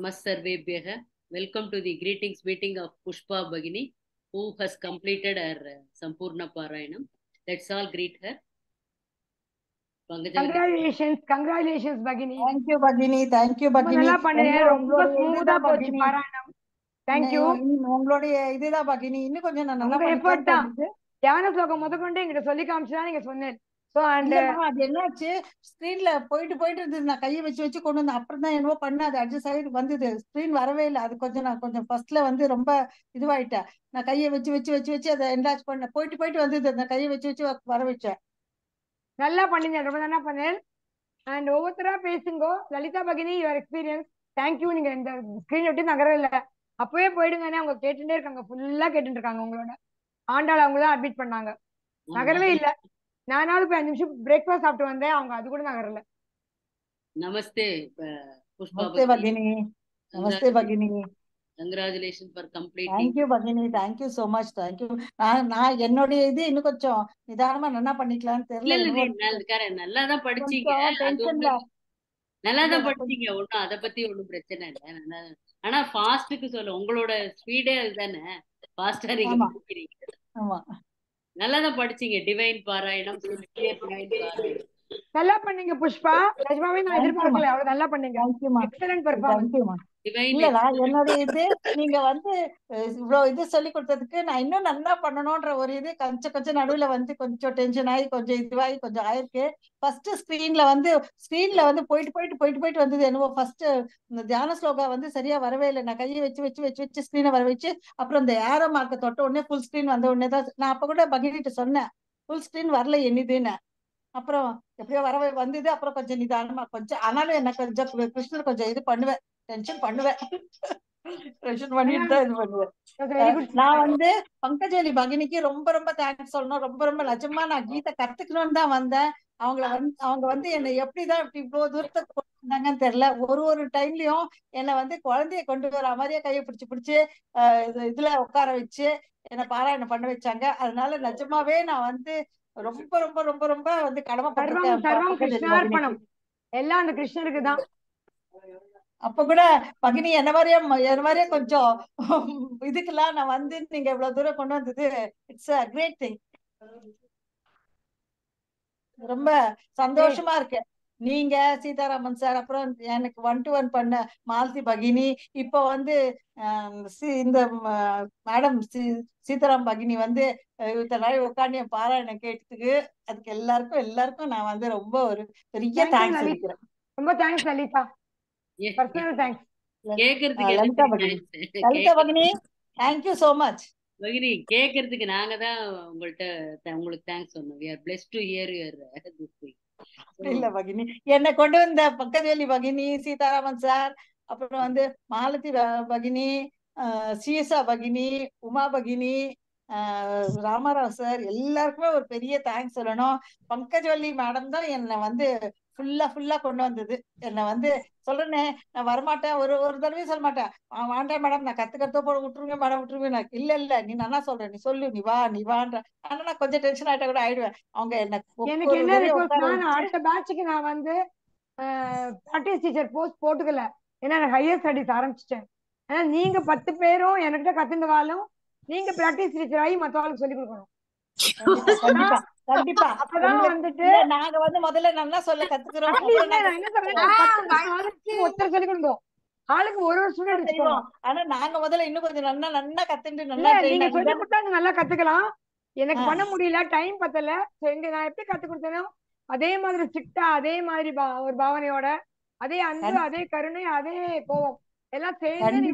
Namaste Welcome to the greetings meeting of Pushpa Bhagini, who has completed her Sampurna Parayanam. Let's all greet her. Congratulations, congratulations, Bhagini. Thank you, Bhagini. Thank you, Bhagini. நல்லா பண்ணீங்க. ரொம்ப ஸ்மூத்தா போச்சு பாராயணம். Thank you. உங்களுடைய இதுதான் Bhagini. இன்னும் கொஞ்சம் நான் நல்லா எஃபர்ட் தான். தியான ஸ்லோகம் முதற்கொண்டு என்கிட்ட சொல்லி காமிச்சுதான் நீங்க சொன்னேன். சோ அண்ட் அது என்னாச்சு, ஸ்கிரீன்ல போயிட்டு இருந்தது. நான் கையை வச்சு கொண்டு வந்து அப்புறம் தான் என்னவோ பண்ண அது அட்ஜஸ்ட் ஆகி வந்தது. ஸ்கிரீன் வரவே இல்லை. அது நான் கொஞ்சம் ஃபர்ஸ்ட்ல வந்து ரொம்ப இதுவாயிட்டேன். நான் கையை வச்சு அதை என்லார்ஜ் பண்ண போயிட்டு வந்தது. அந்த கையை வச்சு வர வச்சேன். நல்லா பண்ணீங்க, ரொம்ப நல்லா பண்ணேன். அண்ட் ஒவ்வொருத்தரா பேசுங்கோ. லலிதா பகினி, யுவர் எக்ஸ்பீரியன்ஸ். தேங்க்யூ. நீங்க இந்த ஸ்கிரீன் விட்டு நகரம் இல்லை, அப்பவே போயிடுங்கன்னு அவங்க கேட்டுட்டே இருக்காங்க. ஃபுல்லா கேட்டுட்டு இருக்காங்க. உங்களோட ஆண்டாள் அவங்க தான் அட்மிட் பண்ணாங்க, நகரவே இல்லை. நானாவது போய் 5 நிமிஷம் பிரேக்ஃபாஸ்ட் சாப்பிட்டு வந்தேன், அவங்க அது கூட நகரல. நமஸ்தே Pushpa Bhagini. Namaste Bhagini. Congratulations for completing. Thank you Bhagini. Thank you so much. Thank you. நான் என்னோட இது இன்னும் கொஞ்சம் நிதானமா நல்லா பண்ணிக்கலாம்னு தெரியல. நல்லா தான் படிச்சீங்க. நல்லா தான் படிச்சீங்க. ஒண்ணும் அத பத்தி ஒண்ணும் பிரச்சனை இல்லை. ஆனா ஃபாஸ்ட்டுக்கு சொல்ல உங்களோட ஸ்பீடே அதுதானே. ஃபாஸ்டா நீங்க படிக்கிறீங்க. ஆமா, நல்லா தான் படிச்சீங்க. டிவைன் பாராயணம், நல்லா பண்ணீங்க புஷ்பா. நிஜமாவே நான் எதிர்பார்க்கல, அவ்வளவு நல்லா பண்ணீங்க. Excellent performance. இல்லடா, என்னோட இது நீங்க வந்து இவ்வளவு இது சொல்லி கொடுத்ததுக்கு நான் இன்னும் நல்லா பண்ணணும்ன்ற ஒரு இது கொஞ்சம் நடுவுல வந்து கொஞ்சம் டென்ஷன் ஆகி கொஞ்சம் இதுவாகி கொஞ்சம் ஆயிருக்கு. ஃபர்ஸ்ட் ஸ்கிரீன்ல வந்து போயிட்டு வந்தது. என்னவோ ஃபர்ஸ்ட் இந்த தியான ஸ்லோகா வந்து சரியா வரவே இல்லை. நான் கையை வச்சு ஸ்கிரீனை வர வச்சு அப்புறம் இந்த ஏரோ மார்க்க தொட்ட உடனே ஃபுல் ஸ்கிரீன் வந்த உடனே தான் நான் அப்ப கூட பகிர்ந்து சொன்னேன், ஃபுல் ஸ்கிரீன் வரல என்னதுன்னு. அப்புறம் எப்படியோ வந்தது. அப்புறம் கொஞ்சம் நிதானமா கொஞ்சம், ஆனாலும் என்ன கொஞ்சம் கிருஷ்ணர் கொஞ்சம் இது பண்ணுவேன், டென்ஷன் பண்ணுவேன். டென்ஷன் பண்ணிட்டு தான் இது பண்ணுவேன். நான் வந்து பங்கஜலி பகினிக்கு ரொம்ப தேங்க்ஸ் சொல்லணும். ரொம்ப நிஜமா நான் கீதை கத்துக்கணும்னு தான் வந்தேன். அவங்க வந்து என்னை எப்படிதான் இப்படி இவ்வளவு தூரத்தை கொண்டு வந்தாங்கன்னு தெரியல. ஒரு டைம்லயும் என்னை வந்து குழந்தைய கொண்டு வர மாதிரியே கையை பிடிச்சு இதுல உட்கார வச்சு என்னை பாராயணம் பண்ண வச்சாங்க. அதனால நிஜமாவே நான் வந்து ரொம்ப வந்து கடமைப்பட்டிருக்கேன். எல்லாம் அந்த கிருஷ்ணருக்கு தான். அப்ப கூட பகினி என்ன மாதிரியே கொஞ்சம் இதுக்கெல்லாம் நான் வந்து நீங்க இவ்வளவு தூரம் கொண்டு வந்தது இட்ஸ் a great thing. ரொம்ப சந்தோஷமா இருக்கு. நீங்க சீதாராமன் சார், அப்புறம் எனக்கு 1 to 1 பண்ண மாலதி பகினி, இப்போ வந்து இந்த மேடம் சீதாராம் பகினி வந்து இத்தனை நாள் உட்காந்து என் பாராயணம் கேட்டதுக்கு அதுக்கு எல்லாருக்கும் நான் வந்து ரொம்ப ஒரு பெரிய தேங்க்ஸ் சொல்லிக்கிறேன். ரொம்ப thanks Lalitha. Personal thanks. Lalitha பகினி, தேங்க் யூ so much. பகினி, கேக்குறதுக்கு நாங்க தான் உங்களுக்கு தேங்க்ஸ் சொன்னோம். we are blessed to hear your this thing. இல்ல பகினி, என்னை கொண்டு வந்த பங்கஜலி பகினி, சீதாராமன் சார், அப்புறம் வந்து மாலதி பகினி, சீசா பகினி, உமா பகினி, ராமராவ் சார், எல்லாருக்குமே ஒரு பெரிய தேங்க்ஸ் சொல்லணும். பங்கஜவல்லி மேடம் தான் என்னை வந்து ஃபுல்லா கொண்டு வந்தது. என்னை வந்து சொல்றேனே, நான் வரமாட்டேன், ஒரு தடவையும் சொல்ல மாட்டேன், வேண்டாம் மேடம் நான் கத்துக்கிறதோ போட விட்டுருங்க மேடம். இல்ல நீ நல்லா சொல்ற, நீ சொல்லு, நீ வான்ற. ஆனா நான் கொஞ்சம் டென்ஷன் ஆயிட்டா கூட ஆயிடுவேன். அவங்க எனக்கு என்ன ரிக்வெஸ்ட், அடுத்த பேட்சுக்கு நான் வந்து பிராக்டிஸ் டீச்சர் போஸ்ட் போட்டுக்கல, ஏன்னா நான் ஹையர் ஸ்டடிஸ் ஆரம்பிச்சிட்டேன். ஆனா நீங்க 10 பேரும் என்கிட்ட கத்துந்தவாலும் நீங்க பிராக்டிஸ் டீச்சர் ஆகி மத்தவாளுக்கு சொல்லி கொடுக்கணும். கண்டிப்பா. அப்பதான் வந்துட்டு நாங்க வந்து முதல்ல நல்லா சொல்ல கத்துக்கிறோம். ஒருத்தர் சொல்லி கொடுங்க, ஆளுக்கு ஒரு ஸ்டூடெண்ட் செய்வோம். ஆனா நாங்க முதல்ல இன்னும் கொஞ்சம் நல்லா கத்துட்டு நீங்க சொல்லி கொடுத்தா நல்லா கத்துக்கலாம். எனக்கு பண்ண முடியல, டைம் பத்தல. நான் எப்படி கத்து கொடுத்தேனோ அதே மாதிரி ஸ்ட்ரிக்டா, அதே மாதிரி ஒரு பாவனையோட, அதே அன்பு, அதே கருணை, அதே கோபம் எல்லாம் சேர்ந்து.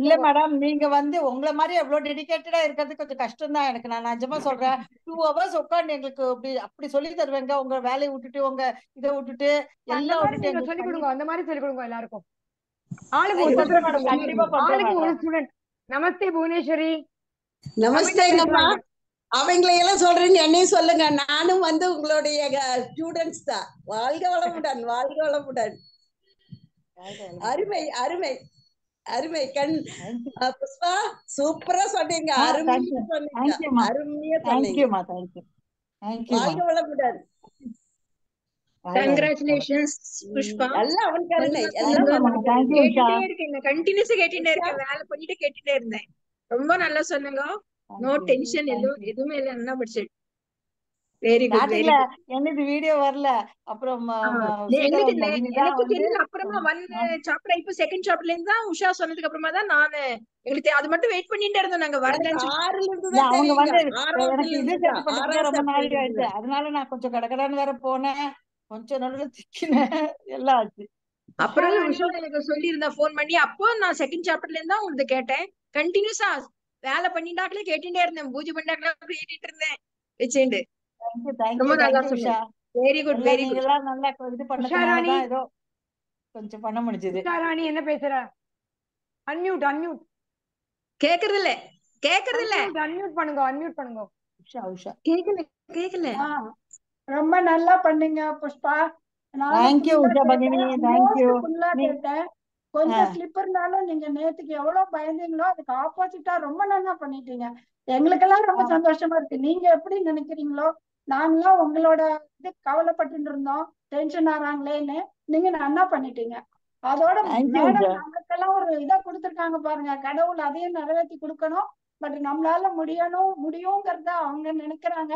இல்ல மேடம், நீங்க வந்து உங்களை மாதிரி எவ்வளவு டெடிகேட்டடா இருக்கிறது கொஞ்சம் கஷ்டம் தான் எனக்கு. நான் நிஜமா சொல்றேன், 2 hours உட்காந்து எங்களுக்கு அப்படி சொல்லி தருவேங்க. உங்க வேலையை விட்டுட்டு உங்க இதை விட்டுட்டு எல்லாம் விட்டுட்டு சொல்லி கொடுங்க. அந்த மாதிரி சொல்லி கொடுங்க எல்லாருக்கும். ஆளுக்கு ஒரு ஸ்டூடெண்ட். நமஸ்தே புவனேஸ்வரி. நமஸ்தேங்கம்மா. அவங்களை எல்லாம் சொல்றீங்க, என்னையும் சொல்லுங்க. நானும் வந்து உங்களுடைய ஸ்டூடெண்ட்ஸ் தான். வாழ்க வளமுடன். அருமை கண் புஷ்பா, சூப்பரா சொன்னீங்க. அருமையா சொன்னீங்க. வாழ்க வளமுடன். கங்க்ராச்சுலேஷன்ஸ் புஷ்பா. எல்லாம் அவன் கருணை. கேட்டுட்டே இருக்கேங்க, கண்டினியூஸா கேட்டுட்டே இருக்கேன், வேலை பண்ணிட்டு கேட்டுட்டே இருந்தேன். ரொம்ப நல்லா சொன்னீங்க. நோ டென்ஷன், எதுவுமே இல்ல, நல்லா படிச்சு. Very good very good. என்னது வீடியோ வரல, அப்புறம் எனக்கு தெரியல. அப்புறமா சாப்டர் இப்போ செகண்ட் சாப்டர்ல இருந்து தான் உஷா சொன்னதுக்கு அப்புறமா தான் நானு எங்களுக்கு அது மட்டும் வெயிட் பண்ணிட்டே இருந்தோம் நாங்க வரலன்னு சொல்லி. அவங்க வந்து எனக்கு இது செட் பண்றதுக்கு ரொம்ப நாள் ஆயிடுச்சு, அதனால நான் கொஞ்சம் கடகடான்னு வேற போனேன், கொஞ்சம் நடுவில் திக்கினேன், எல்லாம் ஆச்சு. அப்புறம் உஷா எனக்கு சொல்லியிருந்தா போன் பண்ணி, அப்போ நான் செகண்ட் சாப்டர்ல இருந்து தான் உங்களுக்கு கேட்டேன். கண்டினியூஸா வேலை பண்ணிட்டாக்களே கேட்டுட்டே இருந்தேன், பூஜை பண்ணிட்டாக்களே கேட்டுட்டு இருந்தேன் வச்சுண்டு. ரொம்ப நல்லா சொன்னீங்க. Very good very good. எல்லாம் நல்லா இது பண்ணதுனால தான் ஏதோ கொஞ்சம் பண்ண முடிஞ்சது. உஷாராணி என்ன பேசுற? Unmute unmute. கேக்குறது இல்ல கேக்குறது இல்ல. அன்மியூட் பண்ணுங்க அன்மியூட் பண்ணுங்க. உஷா உஷா கேக்கல கேக்கல. ரொம்ப நல்லா பண்ணீங்க Pushpa. Thank you Usha பகினி, thank you. கேட்டேன் கொஞ்சம் ஸ்லிப்பர்னாலும் நீங்க நேத்துக்கு எவ்வளவு பயந்தீங்களோ அதுக்கு ஆப்போசிட்டா ரொம்ப நல்லா பண்ணிட்டீங்க. எங்களுக்கெல்லாம் ரொம்ப சந்தோஷமா இருக்கு. நீங்க எப்படி நினைக்கிறீங்களோ, நாங்களாம் உங்களோட இது கவலைப்பட்டு இருந்தோம், டென்ஷன் ஆறாங்களேன்னு, நீங்க நல்லா பண்ணிட்டீங்க. அதோட மேடம் நம்மளுக்கெல்லாம் ஒரு இதை கொடுத்துருக்காங்க பாருங்க, கடவுள் அதையும் நிறைவேற்றி கொடுக்கணும், பட் நம்மளால முடியுங்கிறத அவங்க நினைக்கிறாங்க.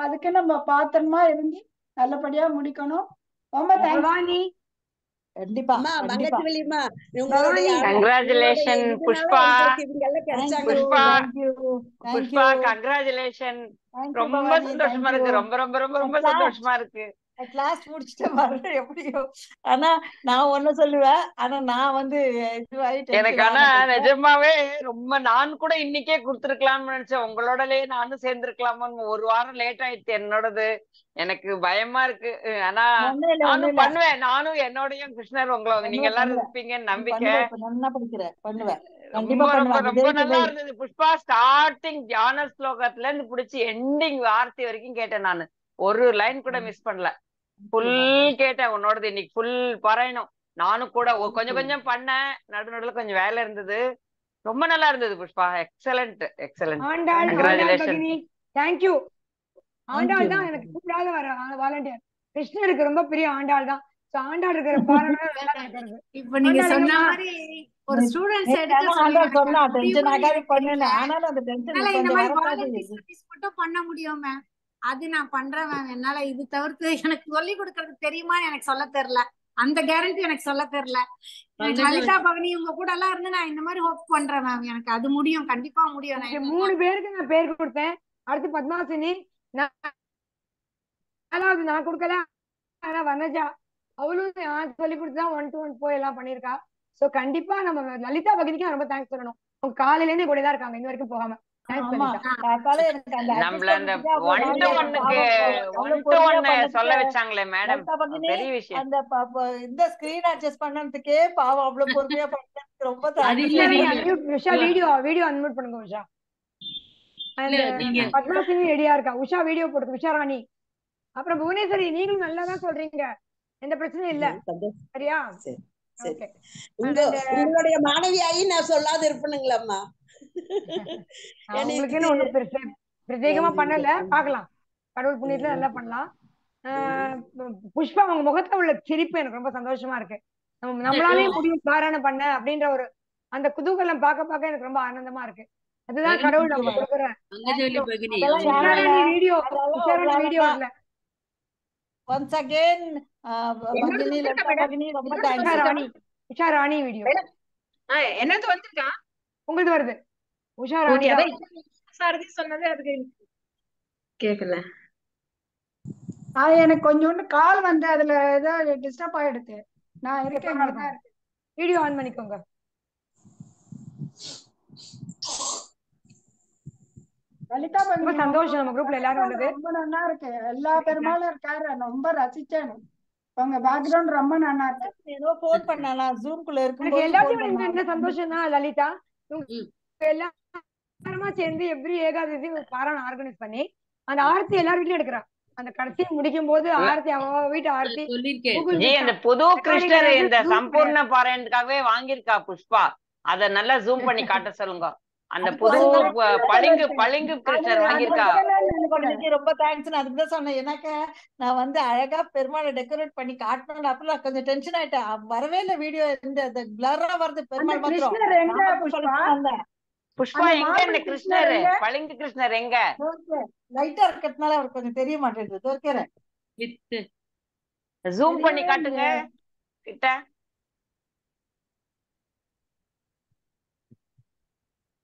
அதுக்கு நம்ம பாத்திரமா இருந்து நல்லபடியா முடிக்கணும். ரொம்ப தேங்க்ஸ். கண்டிப்பா கங்க்ராச்சுலேஷன் புஷ்பா. புஷ்பா புஷ்பா கங்க்ராச்சுலேஷன். ரொம்ப சந்தோஷமா இருக்கு, ரொம்ப ரொம்ப ரொம்ப ரொம்ப சந்தோஷமா இருக்கு. கிளாஸ் முடிச்சுட்டு வரேன் எப்படியோ. ஆனா நான் ஒண்ணு சொல்லுவேன், ஆனா நான் வந்து எனக்கு ஆனா நிஜமாவே ரொம்ப, நான் கூட இன்னைக்கே குடுத்துருக்கலாம்னு நினைச்சேன், உங்களோடலயே நானும் சேர்ந்திருக்கலாமோன்னு. ஒரு வாரம் லேட் ஆயிடுச்சு என்னோடது, எனக்கு பயமா இருக்கு. ஆனா நானும் பண்ணுவேன், நானும் என்னோடய கிருஷ்ணர் உங்களை நீங்க எல்லாரும் இருப்பீங்கன்னு நம்பிக்கை. ரொம்ப ரொம்ப ரொம்ப நல்லா இருந்தது புஷ்பா. ஸ்டார்டிங் தியான ஸ்லோகத்துல இருந்து பிடிச்சி எண்டிங் வார்த்தை வரைக்கும் கேட்டேன் நானு, ஒரு லைன் கூட மிஸ் பண்ணல, ஃபுல் கேட்டேன் உன்னோடது. இன்னைக்கு ஃபுல் பாராயணம் நானும் கூட கொஞ்சம் கொஞ்சம் பண்ணேன், நடுநடுல கொஞ்சம் வேலை இருந்தது. ரொம்ப நல்லா இருந்தது Pushpa. Excellent excellent. Congratulation. Thank you. Andal தான் எனக்கு கூடாத வர வாலண்டியர். கிருஷ்ணருக்கு ரொம்ப பெரிய ஆண்டாள் தான். ஆண்டாள் இருக்கிற பாராயணம் இப்ப நீங்க சொன்ன மாதிரி ஒரு ஸ்டூடண்ட்ஸ் மட்டும் பண்ண முடியும் மேம், அது நான் பண்றேன் மேம். என்னால இது தவிர்த்து எனக்கு சொல்லி கொடுக்கறது தெரியுமான்னு எனக்கு சொல்ல தெரியல, அந்த கேரண்டி எனக்கு சொல்ல தெரியல. லலிதா பவனி உங்க கூட எல்லாம் இருந்து நான் இந்த மாதிரி ஹோப் பண்றேன் மேம், எனக்கு அது முடியும், கண்டிப்பா முடியும். 3 பேருக்கு நான் பேர் கொடுத்தேன். அடுத்து பத்மாசினி, அதாவது நான் கொடுக்கல, ஆனா வனஜா அவளும் சொல்லி கொடுத்துதான் 1 to 1 போய் எல்லாம் பண்ணிருக்கா. சோ கண்டிப்பா நம்ம லலிதா பகினிக்கு ரொம்ப தேங்க்ஸ் சொல்லணும். அவங்க காலையில இருந்து கூட தான் இருக்காங்க, இன்ன வரைக்கும் போகாம. நம்மள அந்த 1 to 1 சொல்ல வச்சாங்களே மேடம், பெரிய விஷயம். அந்த இந்த ஸ்கிரீன் அட்ஜஸ்ட் பண்ணதுக்கே பாவம் அவ்வளவு பொறுமையா பண்ணதுக்கு ரொம்ப உஷா வீடியோ அன்மியூட் பண்ணுங்க உஷா. பத்மாசினி ரெடியா இருக்கா, உஷா வீடியோ போடுது. உஷா ராணி, அப்புறம் புவனேஸ்வரி நீங்களும் நல்லா தான் சொல்றீங்க, எந்த பிரச்சனையும் இல்ல, சரியா? உங்களுடைய மாணவியாயி நான் சொல்லாத இருப்பேனுங்களாம்மா. உங்களுக்கு ஒண்ணும் பிரத்யேகமா பண்ணல, பாக்கலாம், கடவுள் புண்ணியத்துல நல்லா பண்ணலாம். புஷ்பா அவங்க முகத்துல உள்ள சிரிப்பு எனக்கு ரொம்ப சந்தோஷமா இருக்கு. நம்மளாலே முடியும் பாராயணம் பண்ண அப்படின்ற ஒரு அந்த குதூகலம் பார்க்க எனக்கு ரொம்ப ஆனந்தமா இருக்கு. அதுதான் கடவுள் நம்ம கொடுக்குற வீடியோ. வீடியோ வரல. Once again, உஷா ராணி வீடியோ என்னது வந்துருக்கா? உங்களுக்கு வருது உஷா ராணி. சாரதி சொன்னது அதுக்கு கேக்கல. எனக்கு கொஞ்சோண்டு கால் வந்து அதுல ஏதோ டிஸ்டர்ப் ஆயிடுது. நான் இருக்கேன், வீடியோ ஆன் பண்ணிக்கோங்க. லலிதா ரொம்ப சந்தோஷம், நம்ம குரூப்ல எல்லாரும் வந்தது ரொம்ப நல்லா இருக்கு. எல்லா பெருமாளும் இருக்காரு, ரொம்ப ரசிச்சேன். உங்க பேக்ரவுண்ட் ரொம்ப நல்லா இருக்கு. ஏதோ போன் பண்ணானா ஜூம்குள்ள இருக்கும்போது எல்லாத்தையும் என்ன சந்தோஷம் தான் லலிதா, எல்லாருமா சேர்ந்து எவ்ரி ஏகாதசி பாராயணம் ஆர்கனைஸ் பண்ணி அந்த ஆர்த்தி எல்லார் வீட்லயும் எடுக்கிறான். அந்த கடைசி முடிக்கும் போது ஆர்த்தி அவ வீட்டு ஆர்த்தி அந்த புது கிருஷ்ணர் இந்த சம்பூர்ண பாராயணத்துக்காகவே வாங்கியிருக்கா புஷ்பா. அத நல்லா ஜூம் பண்ணி காட்ட சொல்லுங்க. அந்த புது பளிங்கு கிருஷ்ணர் வாங்கியிருக்கா. பகனிக்கு ரொம்ப தேங்க்ஸ். அதுக்கு தான் சொன்னேன். எனக்கு நான் வந்து அழகா பெருமாளை டெக்கரேட் பண்ணி காட்டணும். அப்புறம் நான் கொஞ்சம் டென்ஷன் ஆயிட்டேன். வரவே இல்லை வீடியோ. இந்த பிளரா வருது அந்த பெருமாள் மாத்திரம். கிருஷ்ணர் எங்க நான் மட்டும் புஷ்பா? பளிச்சுன்னு வந்தேன். புஷ்பா அந்த எங்க? மார்பிள் இந்த கிருஷ்ணர் கிருஷ்ணர் எங்க? பளிங்கு கிருஷ்ணர் எங்க? லைட்டா இருக்கிறதுனால அவருக்கு கொஞ்சம் தெரிய மாட்டேங்குது. தோற்கிறேன். வித் ஜூம் பண்ணி தெரியவே காட்டுங்க இல்லையே. கிட்ட.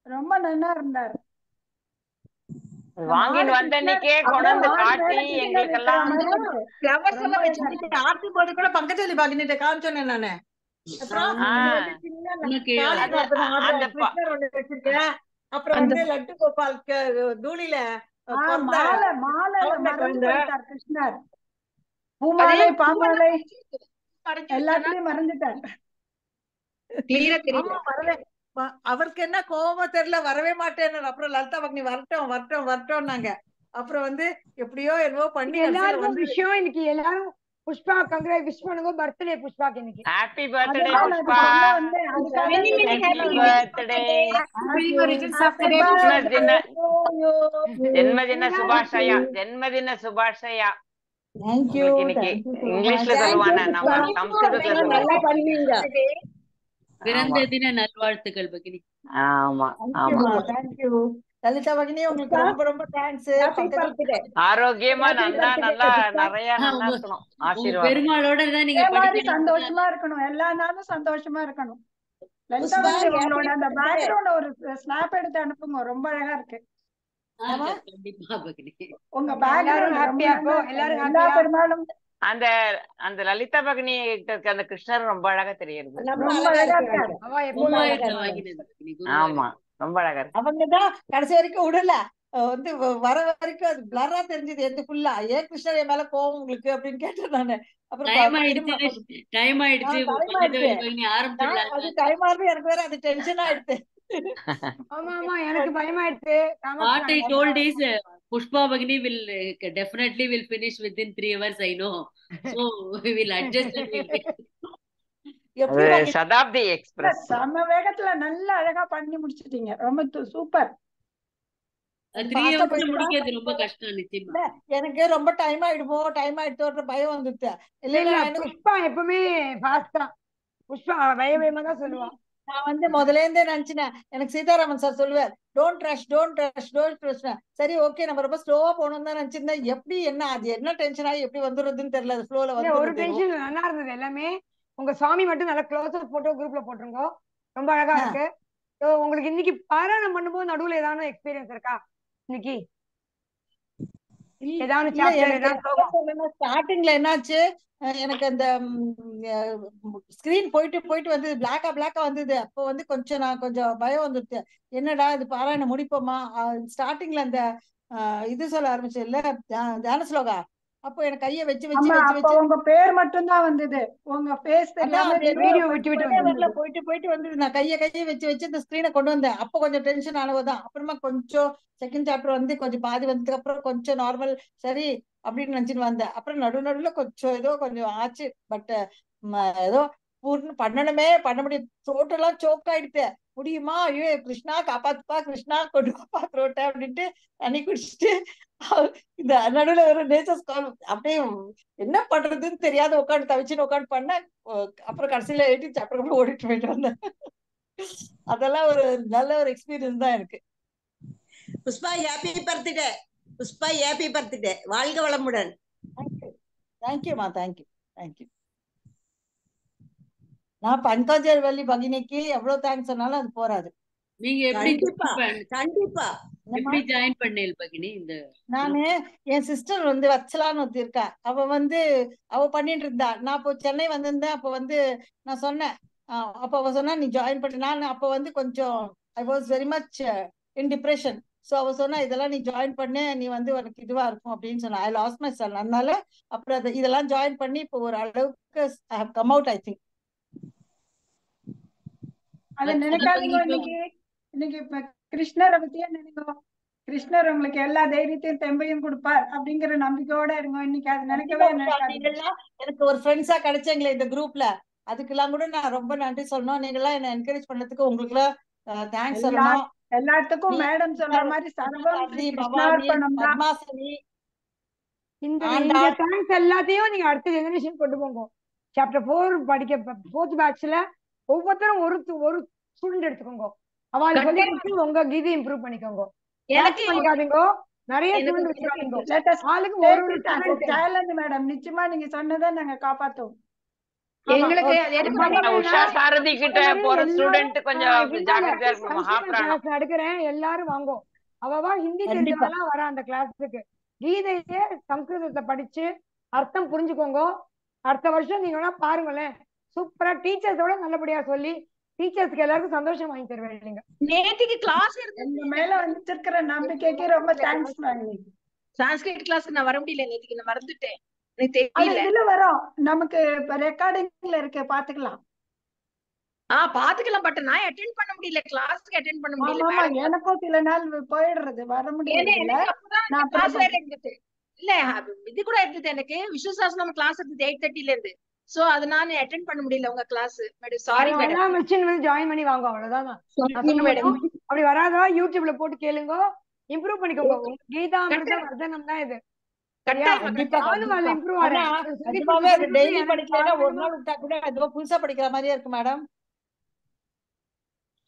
ரொம்ப நல்லா இருந்தார். வாங்கின்னு மாடு வந்த கிருஷ்ணர் அன்னைக்கே அப்படியே கொண்டாந்து மாடு காட்டி மேல கிருஷ்ணர் இருக்கிற எங்களுக்கெல்லாம் மாதிரி இருக்கு. ஃபிளவர்ஸ் ரொம்ப எல்லாம் இதா இருக்கு. வச்சுட்டு ஆர்த்தி போட்டு கூட பங்கஜலி பகினிட்ட காமிச்சோன்னே நானு. அப்புறம் இது வந்து சின்ன அது காளிதாசன் அந்த கிருஷ்ணர் ஒண்ணு வச்சிருக்கேன். அப்புறம் அந்த வந்து லட்டு கோபால் தூளில பிறந்த மாலை மாலையில குழந்தை மறந்து குழந்தை. போயிட்டார் கிருஷ்ணர். அதே பூமாலை பூவெல்லாம் பாமாலை மறைஞ்சு வச்சனா எல்லாத்துலயும் மறந்துட்டார். கிளியரா தெரியுது. ஆமா வரவே அவருக்கு என்ன கோவமா தெரியல, வரவே மாட்டேன்னு. அப்புறம் லலிதா பக்னி வரட்டும் வரட்டும் வரட்டும்னாங்க. அப்புறம் வந்து எப்படியோ என்னவோ பண்ணி கடைசியில எல்லாருக்கும் வந்து விஷயம் இன்னைக்கு எல்லாரும் புஷ்பா கங்க்ராட் விஷ் பண்ணுங்க. பர்த்டே புஷ்பாக்கு இன்னைக்கு. ஹாப்பி பர்த்டே அதுதான் நான் புஷ்பா. சொல்ல வந்தேன். அதுக்காக Many many happy happy birthday. many more returns of the day. ஜென்மதின சுபாஷயா. ஜென்மதின சுபாஷயா. தேங்க்யூ உங்களுக்கு இன்னைக்கு தேங்க்யூ ஸோ இங்கிலீஷ்ல மச். சொல்லுவானே தேங்க்யூ நம்ம புஷ்பா. சம்ஸ்கிருதத்துல நல்லா சொல்லுவோம். பண்ணீங்க. பிறந்த ஆமா தின நல்வாழ்த்துக்கள் பகினி. ஆமா ஆமா. தேங்க்யூமா தேங்க்யூ. லலிதா பகினி உங்களுக்கு ரொம்ப ரொம்ப தேங்க்ஸ். Happy Pankajam birthday. ஆரோக்கியமா ஹாப்பி நல்லா பர்த்டே நல்லா புஷ்பா. நிறைய நல்லா உங்க இருக்கணும். உங்க ஆசீர்வாதம். பெருமாளோட தான் நீங்க இதே மாதிரி படிக்கணும். சந்தோஷமா இருக்கணும். எல்லா நாளும் சந்தோஷமா இருக்கணும். லலிதா புஷ்பா பகினி ஹாப்பி உங்களோட அந்த பர்த்டே. பேக்ரவுண்ட் ஒரு ஸ்னாப் எடுத்து அனுப்புங்க. ரொம்ப அழகா இருக்கு. ஆமா கண்டிப்பா பகினி. உங்க எல்லாரும் பேக்ரவுண்ட் ரொம்ப ஹாப்பியா நல்லா இருக்கோ? இருக்கு. எல்லாரும் எல்லா ஹாப்பியா? பெருமாளும் அந்த அந்த லலிதா பகினி கிட்ட இருக்க அந்த கிருஷ்ணர் ரொம்ப அழகா தெரியுது. நம்ம ரொம்ப அழகா அழகா இருக்கிறாங்க. இருக்காரு. அவ எப்பவுமே ரொம்ப அழகா அழகா இருப்பாங்க. இருக்காங்க. வாங்கினது பகினி குருவாயூர். ஆமா ரொம்ப அழகா இருக்கு. அவங்கதான் கடைசி வரைக்கும் விடல. வந்து வர வரைக்கும் அது பிளரா தெரிஞ்சது எந்த ஃபுல்லா. ஏன் கிருஷ்ணர் என் மேல கோவம் உங்களுக்கு அப்படின்னு கேட்டேன் நானு. அப்புறம் டைம் திரும்ப ஆயிடுச்சு. டைம் ஆயிடுச்சு. டைம் ஆயிடுச்சு. பங்கஜவல்லி பகினி அது ஆரம்பிச்சிடலாங்க. டைம் ஆகுது. எனக்கு வேற அது டென்ஷன் ஆயிடுச்சு. ஆமா ஆமா எனக்கு பயமாயிடுச்சு. What I Kamakshi told is Pushpa Bhagini will definitely will finish within 3 hours. I know. So we will adjust and we'll get. எப்படி அது பகினி? சதாப்தி எக்ஸ்பிரஸ். செம்ம வேகத்துல நல்லா அழகா பண்ணி முடிச்சிட்டீங்க. ரொம்ப சூப்பர். 3 fast ஆ hours போயிடுச்சா? முடிக்கிறது ரொம்ப கஷ்டம் நிச்சயமா. இல்ல, எனக்கு ரொம்ப டைம் ஆயிடுமோ டைம் ஆயிடுச்சோன்ற பயம் வந்துச்சு. இல்ல இல்ல நான் எனக்கு புஷ்பா எப்பவுமே ஃபாஸ்ட் தான். புஷ்பா பயமா தான் சொல்லுவா. நான் வந்து முதல்ல இருந்தே நினைச்சினேன். எனக்கு சீதாராமன் சார் சொல்லுவார் don't rush don't rush don't rush. சரி ஓகே நம்ம ரொம்ப ஸ்லோவா போகணும் தான் நினைச்சிருந்தேன். எப்படி என்ன அது என்ன டென்ஷன் ஆகி எப்படி வந்துருதுன்னு தெரியல. அது ஃப்ளோல இல்ல ஒரு வந்துருது. டென்ஷன் நல்லா இருந்தது எல்லாமே. உங்க சாமி மட்டும் நல்லா க்ளோஸ் அப் போட்டோ குரூப்ல போட்டுருங்க. ரொம்ப அழகா இருக்கு. So, உங்களுக்கு இன்னைக்கு பாராயணம் பண்ணும்போது நடுவுல ஏதாவது எக்ஸ்பீரியன்ஸ் இருக்கா இன்னைக்கு? ஏதாவது இல்ல சாப்டர் எனக்கு ஏதாவது ஸ்டார்டிங்ல என்னாச்சு, எனக்கு அந்த ஸ்கிரீன் போயிட்டு போயிட்டு வந்து பிளாக்கா வந்தது. அப்போ வந்து நான் கொஞ்சம் பயம் வந்துருச்சு. என்னடா இது பாராயணம் முடிப்போமா? ஸ்டார்டிங்ல அந்த இது சொல்ல ஆரம்பிச்சு இல்ல தியான ஸ்லோகா. அப்போ எனக்கு கையை வச்சு வச்சு ஆமா, வச்சு அப்ப வச்சு உங்க பேர் மட்டும் தான் வந்தது. உங்க ஃபேஸ் அதான் தெரியாம அது ஏதோ வீடியோ விட்டு விட்டு வரல வந்தது. போயிட்டு போயிட்டு வந்தது. நான் கையை வச்சு வச்சு இந்த ஸ்கிரீனை கொண்டு வந்தேன். அப்போ கொஞ்சம் டென்ஷன் ஆனவதான். அப்புறமா கொஞ்சம் செகண்ட் சாப்டர் வந்து கொஞ்சம் பாதி வந்ததுக்கு அப்புறம் கொஞ்சம் நார்மல் சரி அப்படின்னு நினைச்சுட்டு வந்தேன். அப்புறம் நடுவுல கொஞ்சம் ஏதோ கொஞ்சம் ஆச்சு. பட் ஏதோ பூர்ண பண்ணணுமே பண்ண முடியும். த்ரோட்டெல்லாம் சோக் ஆயிடுத்து. முடியுமா? ஐயோ கிருஷ்ணா காப்பாத்துப்பா, கிருஷ்ணா கொண்டு வாப்பா த்ரோட்ட அப்படின்ட்டு தண்ணி குடிச்சிட்டு இந்த நடுவுல ஒரு நேச்சர்ஸ் கால் அப்படியே என்ன பண்றதுன்னு தெரியாத உட்காந்து தவிச்சுன்னு உட்காந்து பண்ணேன். அப்புறம் கடைசியில 18 சாப்டர் ஓடிட்டு போயிட்டு வந்தேன். அதெல்லாம் ஒரு நல்ல ஒரு எக்ஸ்பீரியன்ஸ் தான் எனக்கு. Pushpa happy birthday. Pushpa happy birthday. வாழ்க வளமுடன். தேங்க்யூமா தேங்க்யூ தேங்க்யூ. நான் பங்கஜவல்லி பகினிக்கு எவ்வளவு தேங்க்ஸ் சொன்னாலும் அது போறாது. நீங்க எப்படி கண்டிப்பா கண்டிப்பா எப்படி ஜாயின் பண்ணேன் பகினி? இந்த நானு என் சிஸ்டர் வந்து வச்சலான்னு ஒருத்தி இருக்கா. அவ வந்து அவ பண்ணிட்டு இருந்தா. நான் இப்போ சென்னை வந்திருந்தேன். அப்ப வந்து நான் சொன்னேன். அப்ப அவ சொன்னா நீ ஜாயின் பண்ண. நான் அப்ப வந்து கொஞ்சம் I was very much in depression. So அவ சொன்னா இதெல்லாம் நீ ஜாயின் பண்ணு, நீ வந்து உனக்கு இதுவா இருக்கும் அப்படின்னு சொன்னா. I lost my son. அதனால அப்புறம் இதெல்லாம் ஜாயின் பண்ணி இப்போ ஒரு அளவுக்கு I have come out I think. அதை நினைக்காதீங்க. இன்னைக்கு இப்ப கிருஷ்ணரை பத்தியே நினைங்க. கிருஷ்ணர் உங்களுக்கு எல்லா தைரியத்தையும் தெம்பையும் கொடுப்பார் அப்படிங்கிற நம்பிக்கையோட இருங்க. இன்னைக்கு அது நினைக்கவே நினைக்காதீங்க. எனக்கு ஒரு ஃப்ரெண்ட்ஸா கிடைச்சீங்களே இந்த குரூப்ல, அதுக்கெல்லாம் கூட நான் ரொம்ப நன்றி சொல்லணும். நீங்க எல்லாம் என்ன என்கரேஜ் பண்ணதுக்கு உங்களுக்கு எல்லாம் தேங்க்ஸ் சொல்லணும். எல்லாத்துக்கும் மேடம் சொல்ற மாதிரி சர்வம் ஸ்ரீ கிருஷ்ணார்ப்பணம் தான். பத்மாசனி இந்த ஆண்டாள். தேங்க்ஸ் எல்லாத்தையும் நீங்க அடுத்த ஜெனரேஷன் கொண்டு போங்க. சாப்டர் 4 படிக்க 4th பேட்ச்ல ஒவ்வொருத்தரும் ஒரு ஸ்டூடெண்ட் எடுத்துக்கோங்க. அவளை சொல்லி கொடுத்து உங்க கீதை இம்ப்ரூவ் பண்ணிக்கோங்க. எனக்கு பண்ணிக்காதீங்க, நிறைய ஸ்டூடெண்ட் வச்சுக்காதீங்க. Let us ஆளுக்கு take ஒரு it as a challenge madam. நிச்சயமா நீங்க சொன்னதை நாங்க காப்பாத்துவோம். எங்களுக்கு அது எனக்கு உஷா சாரதி கிட்ட போற ஸ்டூடெண்ட் கொஞ்சம் ஜாக்கிரதையா இருக்கணும். மகாபிராணம் கிளாஸ் எடுக்கிறேன், எல்லாரும் வாங்கோ. அவவா ஹிந்தி தெரிஞ்சவெல்லாம் வர அந்த கிளாஸுக்கு. கீதையே சம்ஸ்கிருதத்துல படிச்சு அர்த்தம் புரிஞ்சுக்கோங்க. அடுத்த வருஷம் நீங்க வேணா பாருங்களேன், சூப்பரா டீச்சர்ஸோட நல்லபடியா சொல்லி டீச்சர்ஸ்க்கு எல்லாருக்கும் சந்தோஷம் வாங்கி தருவேன். நீங்க நேத்திக்கு கிளாஸ் உங்க மேல வச்சிருக்கிற நம்பிக்கைக்கு ரொம்ப தேங்க்ஸ் மேம். சான்ஸ்கிரிட் கிளாஸ்க்கு நான் வர முடியல, நேத்திக்கு நான் மறந்துட்டேன், எனக்கு அது தெரியல. இதுல வரும், நமக்கு ரெக்கார்டிங்ல இருக்கு, பாத்துக்கலாம். பாத்துக்கலாம், பட் நான் அட்டெண்ட் பண்ண முடியல, கிளாஸ்க்கு அட்டெண்ட் பண்ண முடியல. ஆமா எனக்கும் சில நாள் போயிடுறது, வர முடியல. நான் கிளாஸ் வேற இருந்தது இல்ல, இது கூட இருந்தது எனக்கு விஸ்வசாசனம் கிளாஸ் இருந்தது 8:30ல இருந்து. சோ அது நான் அட்டெண்ட் பண்ண முடியல உங்க class. Madam sorry madam. Machine வந்து ஜாயின் பண்ணி வாங்க, அவ்வளவுதான். மேடம் அப்படி வராதா யூடியூப்ல போட்டு கேளுங்க, இம்ப்ரூவ் பண்ணிக்கோங்க. உங்க கீதா அமிர்த வர்தனம் தான் இது. டெய்லி படிக்கலன்னா ஒரு நாள் விட்டா கூட ஏதோ புதுசா படிக்கிற மாதிரியே இருக்கு மேடம்.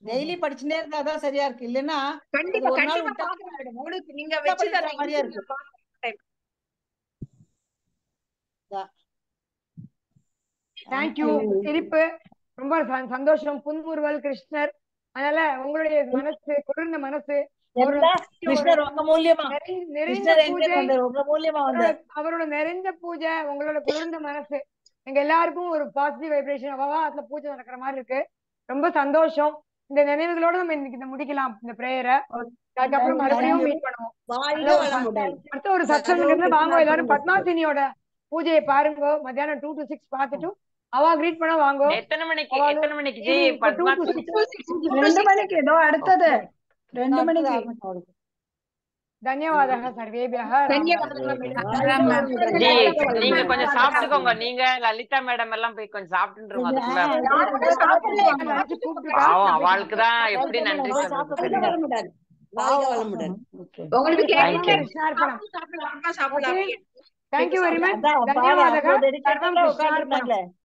டெய்லி படிச்சுட்டே இருந்தாதான் சரியா இருக்கு, இல்லன்னா கண்டிப்பா கண்டிப்பா பாக்குறேன் மேடம். உங்களுக்கு நீங்க வெச்சு தர மாதிரியே இருக்கு. தேங்க்யூ. சிரிப்பு ரொம்ப சந்தோஷம். புன்முறுவல் கிருஷ்ணர். அதனால உங்களுடைய மனசு குளிர்ந்த மனசு, கிருஷ்ணர் உங்க மூலியமா, நிறைந்த பூஜை, அவரோட நிறைந்த பூஜை, உங்களோட குளிர்ந்த மனசு, எங்க எல்லாருக்கும் ஒரு பாசிட்டிவ் வைப்ரேஷன். அவ்வளவா அதுல பூஜை நடக்கிற மாதிரி இருக்கு. ரொம்ப சந்தோஷம். இந்த நினைவுகளோட நம்ம இன்னைக்கு இதை முடிக்கலாம், இந்த பிரேயரை. அதுக்கப்புறம் மறுபடியும் மீட் பண்ணுவோம். அடுத்த ஒரு சத்சங்கத்துல வாங்க எல்லாரும். பத்மாசினியோட பூஜையை பாருங்க, மத்தியானம் 2 to 6 பார்த்துட்டு அவா கிரீட் பண்ண வாங்க. எத்தனை மணிக்கு ஜி? 2 மணிக்கு ஏதோ அடுத்தது 2 மணிக்கு. தன்யவாதः சர்வேபியः. நீங்க கொஞ்சம் சாப்பிட்டுக்கோங்க, நீங்க லலிதா மேடம் எல்லாம் போய் கொஞ்சம் சாப்பிட்டுருங்க. பாவம், அவளுக்கு தான் எப்படி நன்றி சொல்றது. உங்களுக்கு தேங்க்யூ வெரி மச். தன்யவாதः.